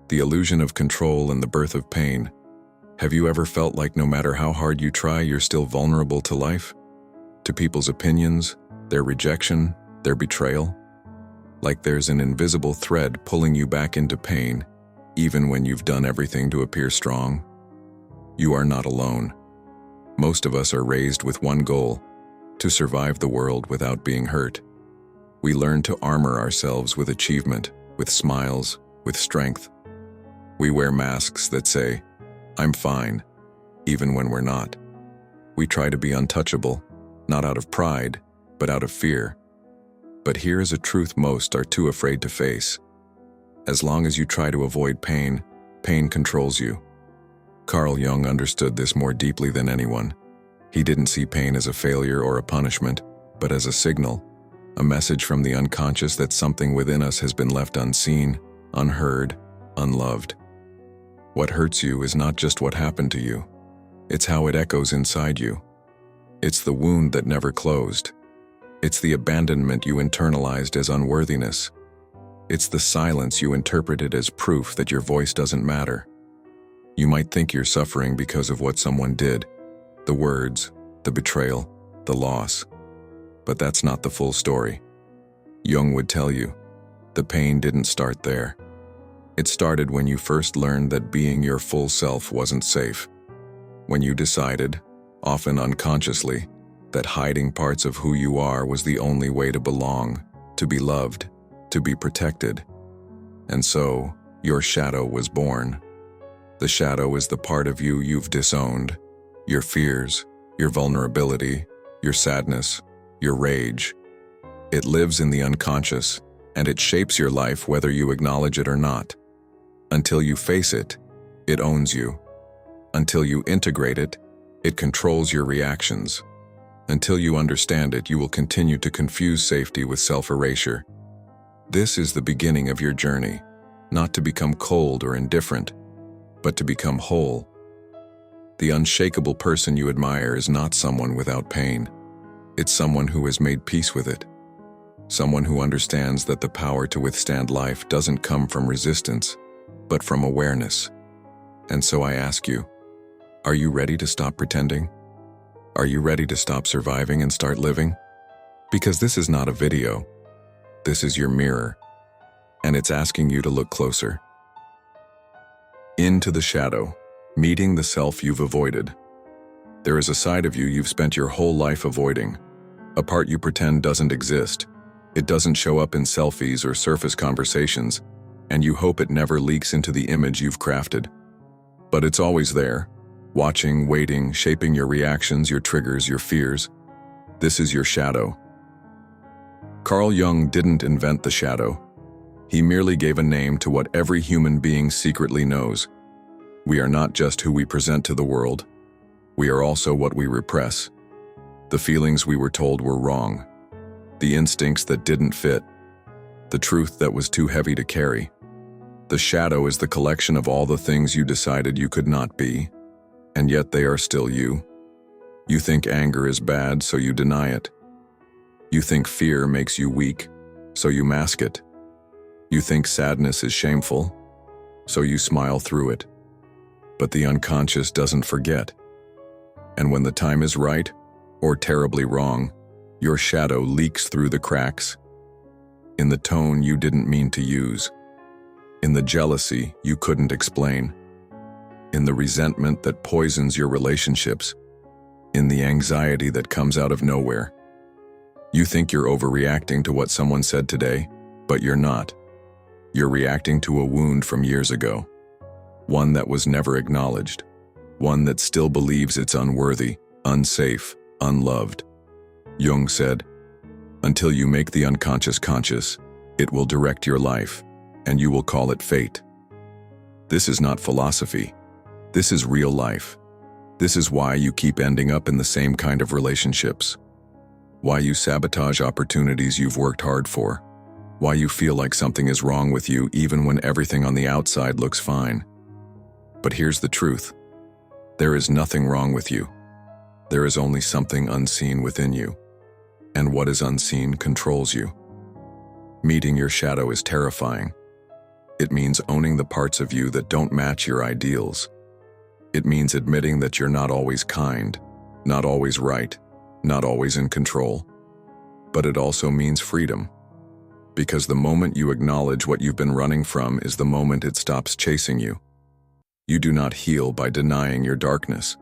The illusion of control and the birth of pain. Have you ever felt like no matter how hard you try, you're still vulnerable to life? To people's opinions, their rejection, their betrayal? Like there's an invisible thread pulling you back into pain, even when you've done everything to appear strong? You are not alone. Most of us are raised with one goal: to survive the world without being hurt. We learn to armor ourselves with achievement, with smiles, with strength. We wear masks that say, "I'm fine," even when we're not. We try to be untouchable, not out of pride, but out of fear. But here is a truth most are too afraid to face. As long as you try to avoid pain, pain controls you. Carl Jung understood this more deeply than anyone. He didn't see pain as a failure or a punishment, but as a signal, a message from the unconscious that something within us has been left unseen, unheard, unloved. What hurts you is not just what happened to you. It's how it echoes inside you. It's the wound that never closed. It's the abandonment you internalized as unworthiness. It's the silence you interpreted as proof that your voice doesn't matter. You might think you're suffering because of what someone did, the words, the betrayal, the loss. But that's not the full story. Jung would tell you, the pain didn't start there. It started when you first learned that being your full self wasn't safe. When you decided, often unconsciously, that hiding parts of who you are was the only way to belong, to be loved, to be protected. And so, your shadow was born. The shadow is the part of you you've disowned. Your fears, your vulnerability, your sadness, your rage. It lives in the unconscious, and it shapes your life whether you acknowledge it or not. Until you face it, it owns you. Until you integrate it, it controls your reactions. Until you understand it, you will continue to confuse safety with self-erasure. This is the beginning of your journey, not to become cold or indifferent, but to become whole. The unshakable person you admire is not someone without pain. It's someone who has made peace with it. Someone who understands that the power to withstand life doesn't come from resistance, but from awareness. And so I ask you, are you ready to stop pretending? Are you ready to stop surviving and start living? Because this is not a video. This is your mirror, and it's asking you to look closer. Into the shadow, meeting the self you've avoided. There is a side of you you've spent your whole life avoiding, a part you pretend doesn't exist. It doesn't show up in selfies or surface conversations, and you hope it never leaks into the image you've crafted. But it's always there, watching, waiting, shaping your reactions, your triggers, your fears. This is your shadow. Carl Jung didn't invent the shadow. He merely gave a name to what every human being secretly knows. We are not just who we present to the world. We are also what we repress. The feelings we were told were wrong. The instincts that didn't fit. The truth that was too heavy to carry. The shadow is the collection of all the things you decided you could not be, and yet they are still you. You think anger is bad, so you deny it. You think fear makes you weak, so you mask it. You think sadness is shameful, so you smile through it. But the unconscious doesn't forget. And when the time is right, or terribly wrong, your shadow leaks through the cracks. In the tone you didn't mean to use. In the jealousy you couldn't explain. In the resentment that poisons your relationships. In the anxiety that comes out of nowhere. You think you're overreacting to what someone said today, but you're not. You're reacting to a wound from years ago. One that was never acknowledged. One that still believes it's unworthy, unsafe, unloved. Jung said, "Until you make the unconscious conscious, it will direct your life, and you will call it fate." This is not philosophy. This is real life. This is why you keep ending up in the same kind of relationships. Why you sabotage opportunities you've worked hard for. Why you feel like something is wrong with you even when everything on the outside looks fine. But here's the truth. There is nothing wrong with you. There is only something unseen within you. And what is unseen controls you. Meeting your shadow is terrifying. It means owning the parts of you that don't match your ideals. It means admitting that you're not always kind, not always right, not always in control. But it also means freedom. Because the moment you acknowledge what you've been running from is the moment it stops chasing you. You do not heal by denying your darkness.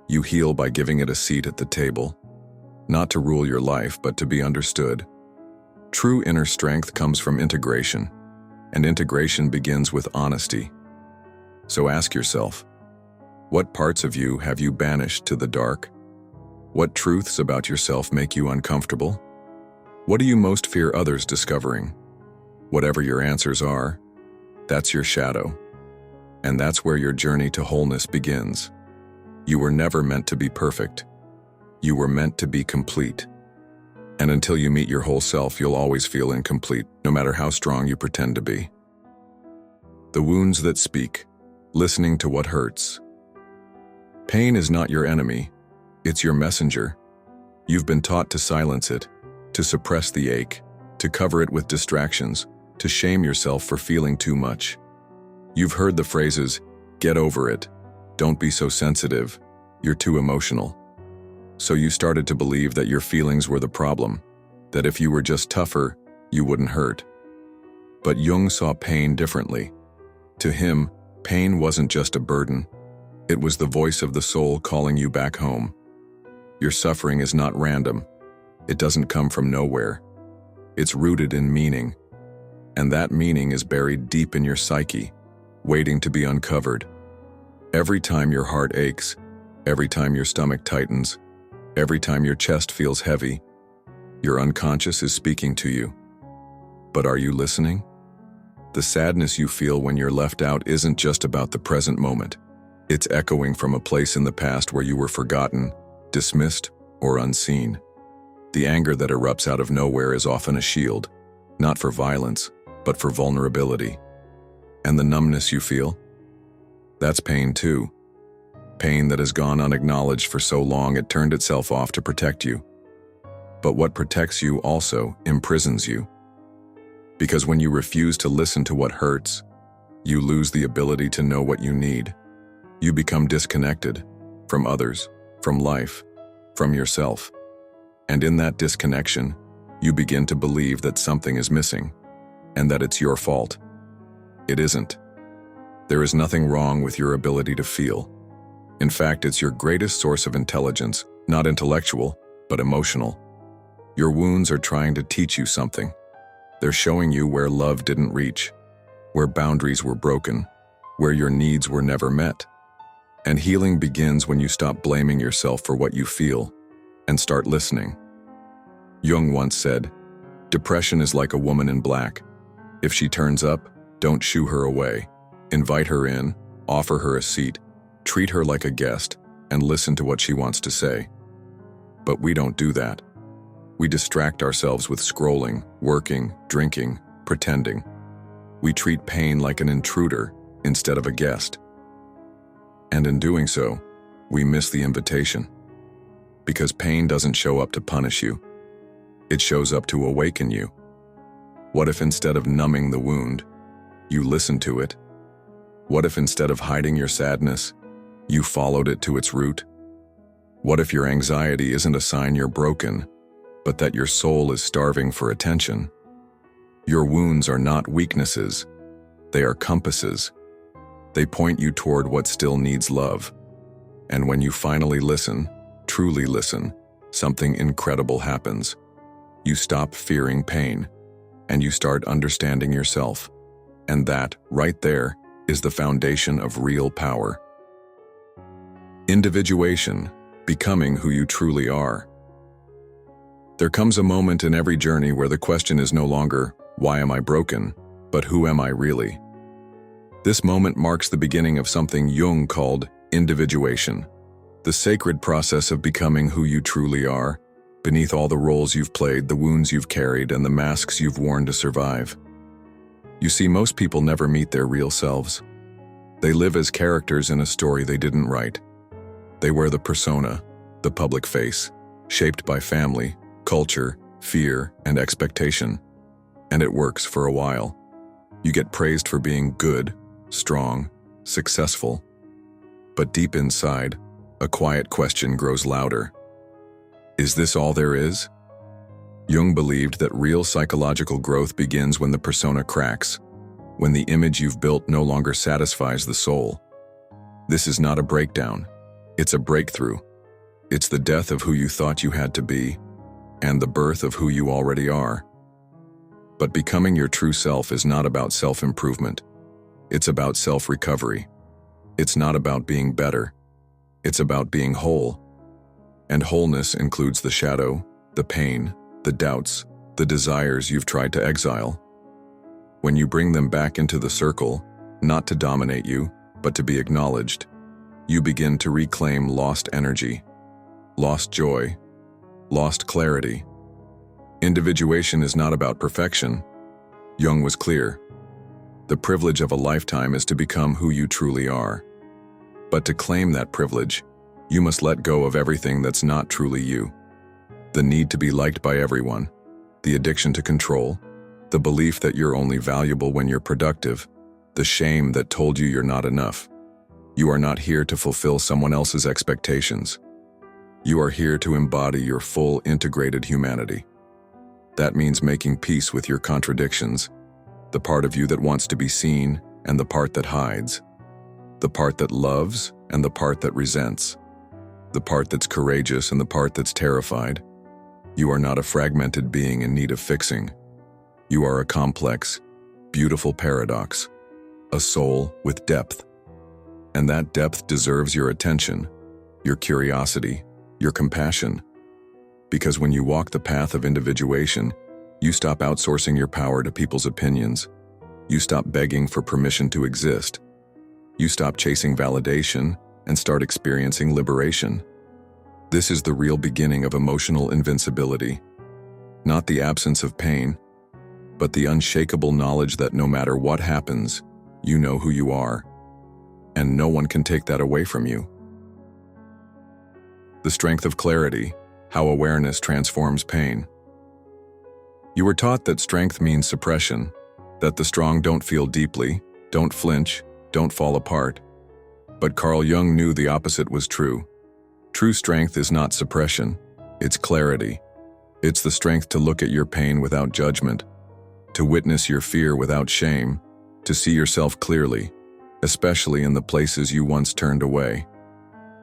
You heal by giving it a seat at the table. Not to rule your life, but to be understood. True inner strength comes from integration, and integration begins with honesty. So ask yourself, what parts of you have you banished to the dark? What truths about yourself make you uncomfortable? What do you most fear others discovering? Whatever your answers are, that's your shadow. And that's where your journey to wholeness begins. You were never meant to be perfect. You were meant to be complete. And until you meet your whole self, you'll always feel incomplete, no matter how strong you pretend to be. The wounds that speak, listening to what hurts. Pain is not your enemy, it's your messenger. You've been taught to silence it, to suppress the ache, to cover it with distractions, to shame yourself for feeling too much. You've heard the phrases, "Get over it," "Don't be so sensitive," "You're too emotional." So you started to believe that your feelings were the problem, that if you were just tougher, you wouldn't hurt. But Jung saw pain differently. To him, pain wasn't just a burden. It was the voice of the soul calling you back home. Your suffering is not random. It doesn't come from nowhere. It's rooted in meaning. And that meaning is buried deep in your psyche, waiting to be uncovered. Every time your heart aches, every time your stomach tightens, every time your chest feels heavy, your unconscious is speaking to you. But are you listening? The sadness you feel when you're left out isn't just about the present moment. It's echoing from a place in the past where you were forgotten, dismissed, or unseen. The anger that erupts out of nowhere is often a shield, not for violence, but for vulnerability. And the numbness you feel? That's pain too. Pain that has gone unacknowledged for so long it turned itself off to protect you. But what protects you also imprisons you. Because when you refuse to listen to what hurts, you lose the ability to know what you need. You become disconnected from others, from life, from yourself. And in that disconnection, you begin to believe that something is missing, and that it's your fault. It isn't. There is nothing wrong with your ability to feel. In fact, it's your greatest source of intelligence, not intellectual, but emotional. Your wounds are trying to teach you something. They're showing you where love didn't reach, where boundaries were broken, where your needs were never met. And healing begins when you stop blaming yourself for what you feel and start listening. Jung once said, "Depression is like a woman in black. If she turns up, don't shoo her away. Invite her in, offer her a seat, treat her like a guest, and listen to what she wants to say." But we don't do that. We distract ourselves with scrolling, working, drinking, pretending. We treat pain like an intruder instead of a guest. And in doing so, we miss the invitation. Because pain doesn't show up to punish you. It shows up to awaken you. What if instead of numbing the wound, you listened to it? What if instead of hiding your sadness, you followed it to its root? What if your anxiety isn't a sign you're broken, but that your soul is starving for attention? Your wounds are not weaknesses. They are compasses. They point you toward what still needs love. And when you finally listen, truly listen, something incredible happens. You stop fearing pain, and you start understanding yourself. And that, right there, is the foundation of real power. Individuation, becoming who you truly are. There comes a moment in every journey where the question is no longer, "Why am I broken?" but "Who am I really?" This moment marks the beginning of something Jung called individuation, the sacred process of becoming who you truly are, beneath all the roles you've played, the wounds you've carried, and the masks you've worn to survive. You see, most people never meet their real selves. They live as characters in a story they didn't write. They wear the persona, the public face, shaped by family, culture, fear, and expectation. And it works for a while. You get praised for being good, strong, successful. But deep inside, a quiet question grows louder. Is this all there is? Jung believed that real psychological growth begins when the persona cracks, when the image you've built no longer satisfies the soul. This is not a breakdown. It's a breakthrough. It's the death of who you thought you had to be, and the birth of who you already are. But becoming your true self is not about self-improvement. It's about self-recovery. It's not about being better. It's about being whole. And wholeness includes the shadow, the pain, the doubts, the desires you've tried to exile. When you bring them back into the circle, not to dominate you, but to be acknowledged, you begin to reclaim lost energy, lost joy, lost clarity. Individuation is not about perfection. Jung was clear. The privilege of a lifetime is to become who you truly are. But to claim that privilege, you must let go of everything that's not truly you. The need to be liked by everyone, the addiction to control, the belief that you're only valuable when you're productive, the shame that told you you're not enough. You are not here to fulfill someone else's expectations. You are here to embody your full integrated humanity. That means making peace with your contradictions, the part of you that wants to be seen and the part that hides, the part that loves and the part that resents, the part that's courageous and the part that's terrified. You are not a fragmented being in need of fixing. You are a complex, beautiful paradox, a soul with depth. And that depth deserves your attention, your curiosity, your compassion. Because when you walk the path of individuation, you stop outsourcing your power to people's opinions. You stop begging for permission to exist. You stop chasing validation and start experiencing liberation. This is the real beginning of emotional invincibility. Not the absence of pain, but the unshakable knowledge that no matter what happens, you know who you are. And no one can take that away from you. The strength of clarity, how awareness transforms pain. You were taught that strength means suppression, that the strong don't feel deeply, don't flinch, don't fall apart. But Carl Jung knew the opposite was true. True strength is not suppression, it's clarity. It's the strength to look at your pain without judgment, to witness your fear without shame, to see yourself clearly, especially in the places you once turned away.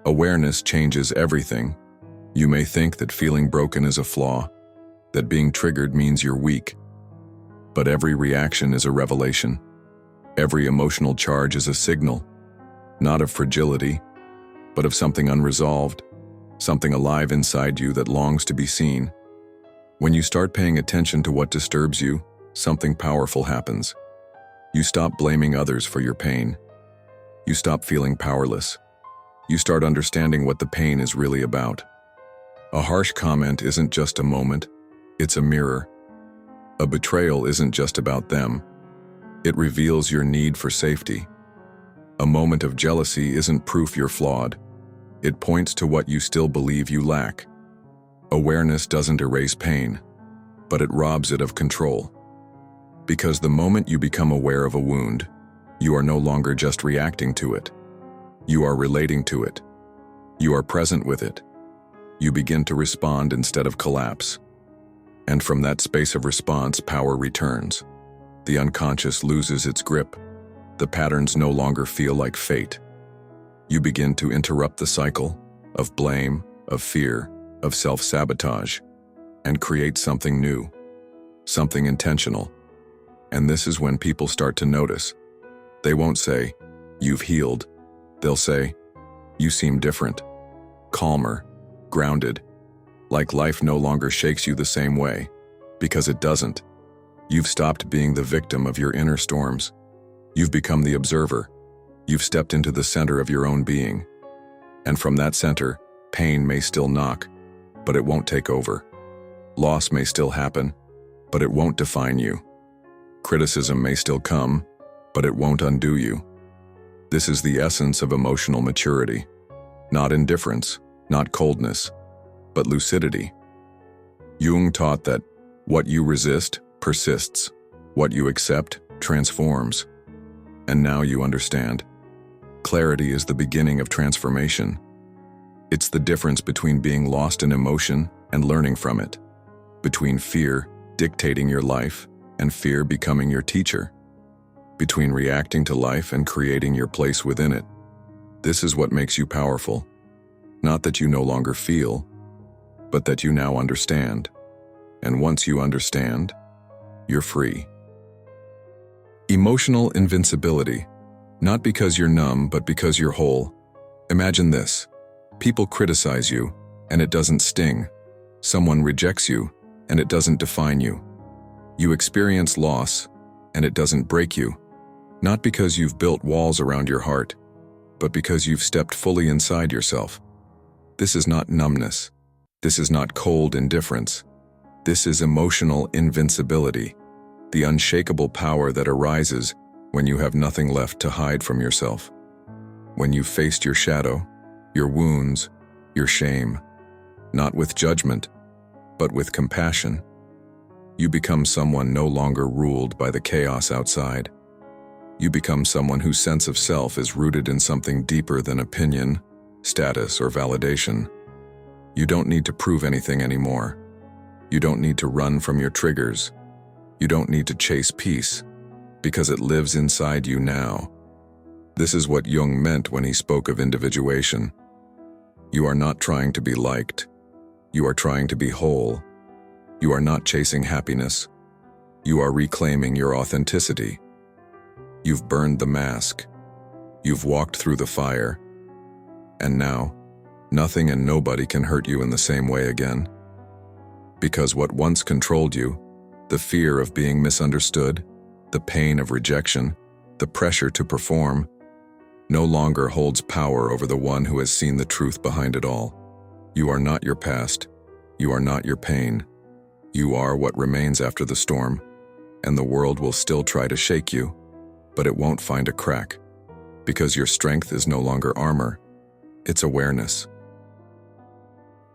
Awareness changes everything. You may think that feeling broken is a flaw, that being triggered means you're weak. But every reaction is a revelation. Every emotional charge is a signal, not of fragility, but of something unresolved, something alive inside you that longs to be seen. When you start paying attention to what disturbs you, something powerful happens. You stop blaming others for your pain. You stop feeling powerless. You start understanding what the pain is really about. A harsh comment isn't just a moment, it's a mirror. A betrayal isn't just about them. It reveals your need for safety. A moment of jealousy isn't proof you're flawed. It points to what you still believe you lack. Awareness doesn't erase pain, but it robs it of control. Because the moment you become aware of a wound, you are no longer just reacting to it. You are relating to it. You are present with it. You begin to respond instead of collapse. And from that space of response, power returns. The unconscious loses its grip. The patterns no longer feel like fate. You begin to interrupt the cycle of blame, of fear, of self-sabotage, and create something new, something intentional. And this is when people start to notice. They won't say, "You've healed." They'll say, "You seem different, calmer, grounded, like life no longer shakes you the same way," because it doesn't. You've stopped being the victim of your inner storms. You've become the observer. You've stepped into the center of your own being. And from that center, pain may still knock, but it won't take over. Loss may still happen, but it won't define you. Criticism may still come, but it won't undo you. This is the essence of emotional maturity. Not indifference, not coldness, but lucidity. Jung taught that what you resist persists, what you accept transforms. And now you understand. Clarity is the beginning of transformation. It's the difference between being lost in emotion and learning from it, between fear dictating your life and fear becoming your teacher, between reacting to life and creating your place within it. This is what makes you powerful. Not that you no longer feel, but that you now understand. And once you understand, you're free. Emotional invincibility. Not because you're numb, but because you're whole. Imagine this. People criticize you, and it doesn't sting. Someone rejects you, and it doesn't define you. You experience loss, and it doesn't break you. Not because you've built walls around your heart, but because you've stepped fully inside yourself. This is not numbness. This is not cold indifference. This is emotional invincibility, the unshakable power that arises when you have nothing left to hide from yourself. When you've faced your shadow, your wounds, your shame, not with judgment, but with compassion, you become someone no longer ruled by the chaos outside. You become someone whose sense of self is rooted in something deeper than opinion, status, or validation. You don't need to prove anything anymore. You don't need to run from your triggers. You don't need to chase peace, because it lives inside you now. This is what Jung meant when he spoke of individuation. You are not trying to be liked. You are trying to be whole. You are not chasing happiness. You are reclaiming your authenticity. You've burned the mask. You've walked through the fire. And now, nothing and nobody can hurt you in the same way again. Because what once controlled you, the fear of being misunderstood, the pain of rejection, the pressure to perform, no longer holds power over the one who has seen the truth behind it all. You are not your past. You are not your pain. You are what remains after the storm, and the world will still try to shake you, but it won't find a crack, because your strength is no longer armor, it's awareness.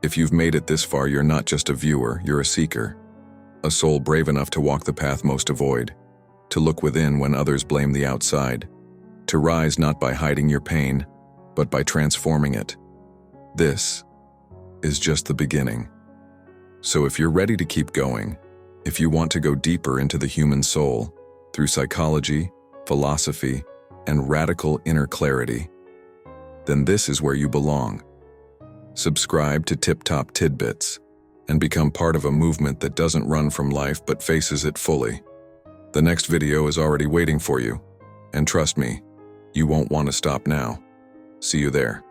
If you've made it this far, you're not just a viewer, you're a seeker, a soul brave enough to walk the path most avoid, to look within when others blame the outside, to rise not by hiding your pain, but by transforming it. This is just the beginning. So if you're ready to keep going, if you want to go deeper into the human soul, through psychology, philosophy, and radical inner clarity, then this is where you belong. Subscribe to Tiptop Tidbits and become part of a movement that doesn't run from life but faces it fully. The next video is already waiting for you, and trust me, you won't want to stop now. See you there.